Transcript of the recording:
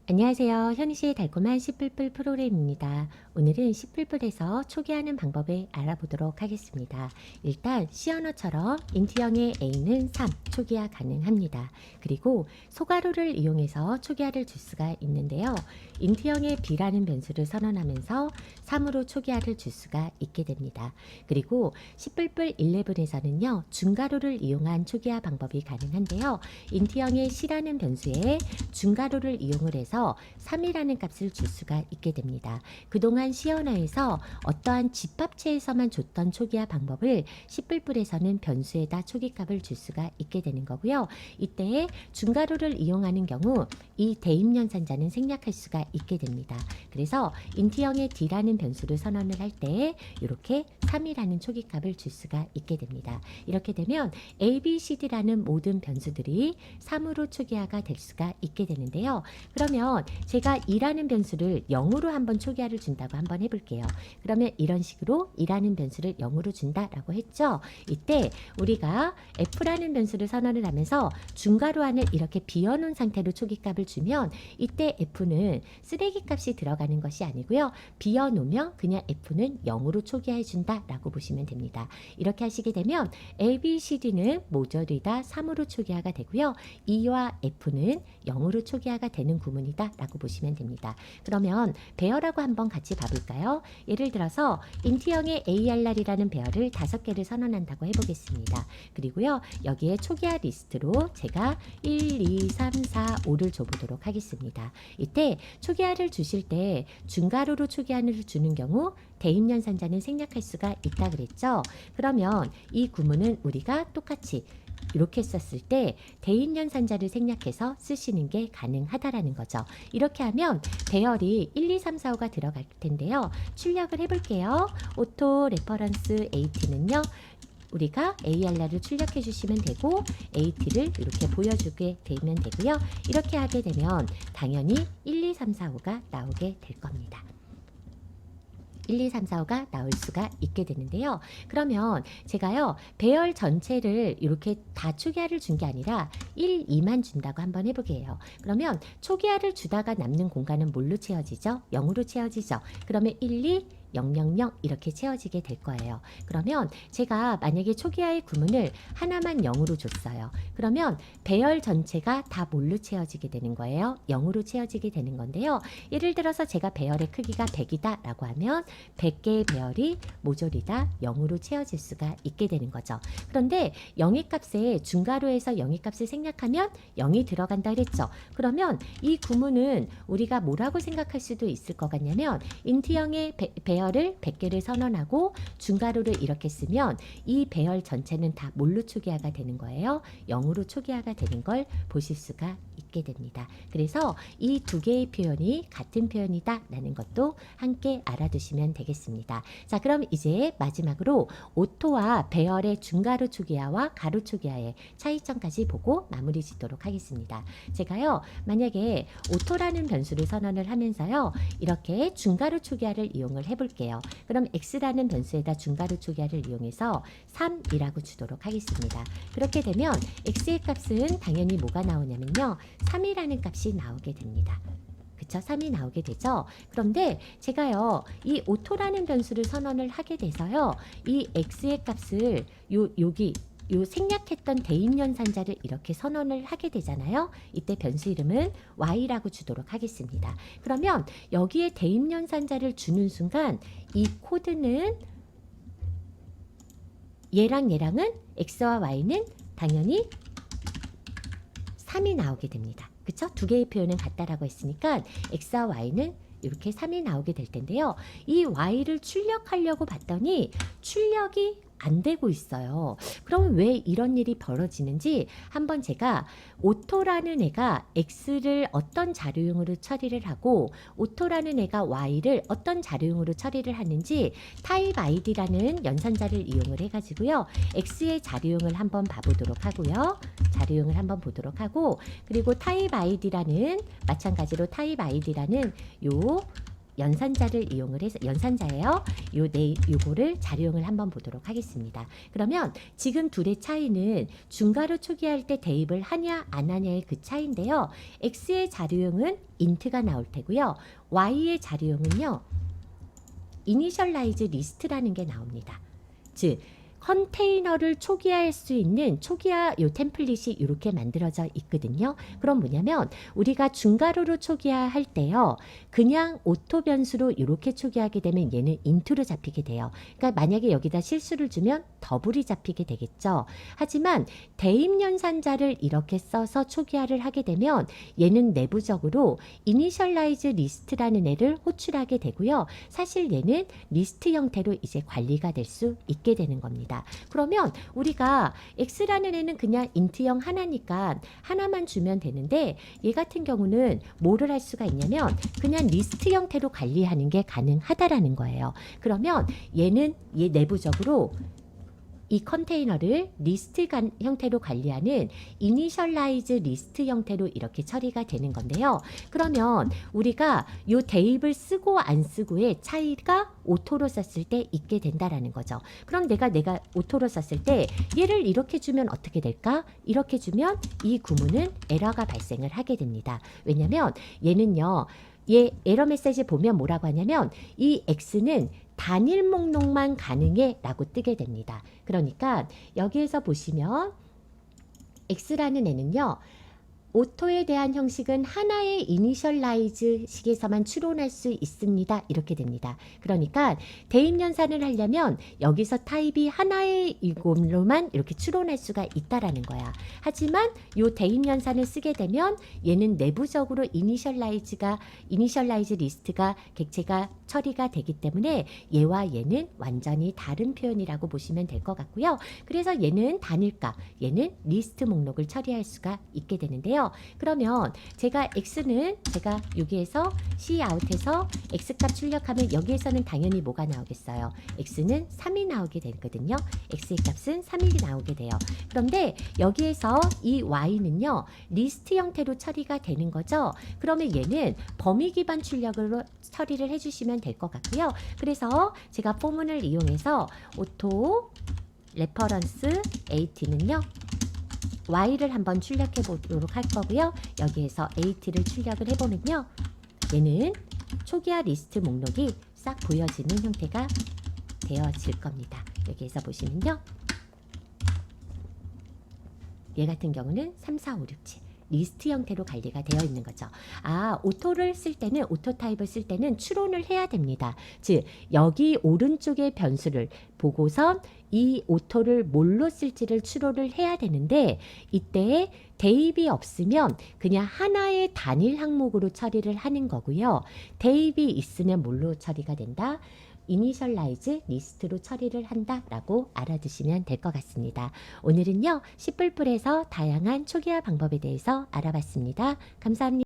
안녕하세요. 현희씨의 달콤한 씨뿔뿔 프로그램입니다. 오늘은 씨뿔뿔에서 초기화하는 방법을 알아보도록 하겠습니다. 일단 C언어처럼 인트형의 A는 3, 초기화 가능합니다. 그리고 소괄호를 이용해서 초기화를 줄 수가 있는데요. 인트형의 B라는 변수를 선언하면서 3으로 초기화를 줄 수가 있게 됩니다. 그리고 씨뿔뿔 11에서는요. 중괄호를 이용한 초기화 방법이 가능한데요. 인트형의 C라는 변수에 중괄호를 이용을 해서 3이라는 값을 줄 수가 있게 됩니다. 그동안 C언어에서 어떠한 집합체에서만 줬던 초기화 방법을 씨뿔뿔에서는 변수에다 초기값을 줄 수가 있게 되는 거고요. 이때 중괄호를 이용하는 경우 이 대입연산자는 생략할 수가 있게 됩니다. 그래서 인트형의 D라는 변수를 선언을 할 때 이렇게 3이라는 초기값을 줄 수가 있게 됩니다. 이렇게 되면 A, B, C, D라는 모든 변수들이 3으로 초기화가 될 수가 있게 되는데요. 그러면 제가 2라는 변수를 0으로 한번 초기화를 준다고 한번 해볼게요. 그러면 이런 식으로 2라는 변수를 0으로 준다라고 했죠. 이때 우리가 F라는 변수를 선언을 하면서 중괄호 안을 이렇게 비워놓은 상태로 초기값을 주면 이때 F는 쓰레기 값이 들어가는 것이 아니고요. 비워놓으면 그냥 F는 0으로 초기화해 준다라고 보시면 됩니다. 이렇게 하시게 되면 A, B, C, D는 모조리 다 3으로 초기화가 되고요. E와 F는 0으로 초기화가 되는 구문이다 라고 보시면 됩니다. 그러면 배열하고 한번 같이 봐볼까요? 예를 들어서 인트형의 ARR이라는 배열을 5개를 선언한다고 해보겠습니다. 그리고요 여기에 초기화 리스트로 제가 1, 2, 3, 4, 5를 줘보도록 하겠습니다. 이때 초기화를 주실 때 중괄호로 초기화를 주는 경우 대입연산자는 생략할 수가 있다 그랬죠. 그러면 이 구문은 우리가 똑같이 이렇게 썼을 때 대입연산자를 생략해서 쓰시는 게 가능하다라는 거죠. 이렇게 하면 배열이 1, 2, 3, 4, 5가 들어갈 텐데요. 출력을 해볼게요. 오토 레퍼런스 AT는요. 우리가 ARR을 출력해 주시면 되고 AT를 이렇게 보여주게 되면 되고요. 이렇게 하게 되면 당연히 1, 2, 3, 4, 5가 나오게 될 겁니다. 1, 2, 3, 4, 5가 나올 수가 있게 되는데요. 그러면 제가요 배열 전체를 이렇게 다 초기화를 준 게 아니라 1, 2만 준다고 한번 해보게요. 그러면 초기화를 주다가 남는 공간은 뭘로 채워지죠? 0으로 채워지죠. 그러면 1, 2, 0, 0, 0 이렇게 채워지게 될 거예요. 그러면 제가 만약에 초기화의 구문을 하나만 0으로 줬어요. 그러면 배열 전체가 다 뭘로 채워지게 되는 거예요? 0으로 채워지게 되는 건데요. 예를 들어서 제가 배열의 크기가 100이다 라고 하면 100개의 배열이 모조리 다 0으로 채워질 수가 있게 되는 거죠. 그런데 영의 값에 중괄호에서 영의 값을 생략하면 0이 들어간다 그랬죠. 그러면 이 구문은 우리가 뭐라고 생각할 수도 있을 것 같냐면 인트형의 배열을 100개를 선언하고 중괄호를 이렇게 쓰면 이 배열 전체는 다 뭘로 초기화가 되는 거예요? 0으로 초기화가 되는 걸 보실 수가 있게 됩니다. 그래서 이 두 개의 표현이 같은 표현이다 라는 것도 함께 알아두시면 되겠습니다. 자, 그럼 이제 마지막으로 오토와 배열의 중괄호 초기화와 가로 초기화의 차이점까지 보고 마무리 짓도록 하겠습니다. 제가요 만약에 오토라는 변수를 선언을 하면서요 이렇게 중괄호 초기화를 이용을 해볼게요. 그럼 x라는 변수에다 중괄호 초기화를 이용해서 3이라고 주도록 하겠습니다. 그렇게 되면 x의 값은 당연히 뭐가 나오냐면요 3이라는 값이 나오게 됩니다. 그쵸? 3이 나오게 되죠. 그런데 제가요 이 오토라는 변수를 선언을 하게 돼서요 이 x의 값을 여기 요 생략했던 대입연산자를 이렇게 선언을 하게 되잖아요. 이때 변수 이름은 y라고 주도록 하겠습니다. 그러면 여기에 대입연산자를 주는 순간 이 코드는 얘랑은 x와 y는 당연히 3이 나오게 됩니다. 그쵸? 두 개의 표현은 같다라고 했으니까 x와 y는 이렇게 3이 나오게 될 텐데요. 이 y를 출력하려고 봤더니 출력이 안 되고 있어요. 그러면 왜 이런 일이 벌어지는지 한번 제가 오토라는 애가 x를 어떤 자료용으로 처리를 하고 오토라는 애가 y를 어떤 자료용으로 처리를 하는지 타입 id라는 연산자를 이용을 해가지고요. x의 자료용을 한번 봐보도록 하고요. 자료용을 한번 보도록 하고 그리고 타입 id라는 마찬가지로 타입 id라는 요 연산자를 이용을 해서 연산자예요. 요거를 자료형을 한번 보도록 하겠습니다. 그러면 지금 둘의 차이는 중괄호 초기화할 때 대입을 하냐 안 하냐의 그 차이인데요. x의 자료형은 int가 나올 테고요. y의 자료형은요. 이니셜라이즈 리스트라는 게 나옵니다. 즉 컨테이너를 초기화할 수 있는 초기화 요 템플릿이 이렇게 만들어져 있거든요. 그럼 뭐냐면 우리가 중괄호로 초기화할 때요. 그냥 오토 변수로 이렇게 초기화하게 되면 얘는 인트로 잡히게 돼요. 그러니까 만약에 여기다 실수를 주면 더블이 잡히게 되겠죠. 하지만 대입 연산자를 이렇게 써서 초기화를 하게 되면 얘는 내부적으로 이니셜라이즈 리스트라는 애를 호출하게 되고요. 사실 얘는 리스트 형태로 이제 관리가 될 수 있게 되는 겁니다. 그러면 우리가 x라는 애는 그냥 인트형 하나니까 하나만 주면 되는데 얘 같은 경우는 뭐를 할 수가 있냐면 그냥 리스트 형태로 관리하는 게 가능하다라는 거예요. 그러면 얘는 얘 내부적으로 이 컨테이너를 리스트 형태로 관리하는 이니셜라이즈 리스트 형태로 이렇게 처리가 되는 건데요. 그러면 우리가 이 대입을 쓰고 안 쓰고의 차이가 오토로 썼을 때 있게 된다라는 거죠. 그럼 내가 오토로 썼을 때 얘를 이렇게 주면 어떻게 될까? 이렇게 주면 이 구문은 에러가 발생을 하게 됩니다. 왜냐면 얘는요. 얘 에러 메시지 보면 뭐라고 하냐면 이 x는 단일 목록만 가능해 라고 뜨게 됩니다. 그러니까 여기에서 보시면 x라는 애는요. 오토에 대한 형식은 하나의 이니셜라이즈 식에서만 추론할 수 있습니다. 이렇게 됩니다. 그러니까 대입 연산을 하려면 여기서 타입이 하나의 이걸로만 이렇게 추론할 수가 있다라는 거야. 하지만 이 대입 연산을 쓰게 되면 얘는 내부적으로 이니셜라이즈 리스트가 객체가 처리가 되기 때문에 얘와 얘는 완전히 다른 표현이라고 보시면 될 것 같고요. 그래서 얘는 단일값, 얘는 리스트 목록을 처리할 수가 있게 되는데요. 그러면 제가 x는 제가 여기에서 cout에서 x값 출력하면 여기에서는 당연히 뭐가 나오겠어요? x는 3이 나오게 되거든요. x의 값은 3이 나오게 돼요. 그런데 여기에서 이 y는요. 리스트 형태로 처리가 되는 거죠. 그러면 얘는 범위 기반 출력으로 처리를 해주시면 될 것 같고요. 그래서 제가 포문을 이용해서 오토 레퍼런스 at는요. y를 한번 출력해 보도록 할 거고요. 여기에서 at를 출력을 해보면요. 얘는 초기화 리스트 목록이 싹 보여지는 형태가 되어질 겁니다. 여기에서 보시면요. 얘 같은 경우는 3, 4, 5, 6, 7 리스트 형태로 관리가 되어 있는 거죠. 오토를 쓸 때는 오토 타입을 쓸 때는 추론을 해야 됩니다. 즉 여기 오른쪽의 변수를 보고선 이 오토를 뭘로 쓸지를 추론을 해야 되는데 이때 대입이 없으면 그냥 하나의 단일 항목으로 처리를 하는 거고요. 대입이 있으면 뭘로 처리가 된다? 이니셜라이즈 리스트로 처리를 한다라고 알아두시면 될 것 같습니다. 오늘은요. C++에서 다양한 초기화 방법에 대해서 알아봤습니다. 감사합니다.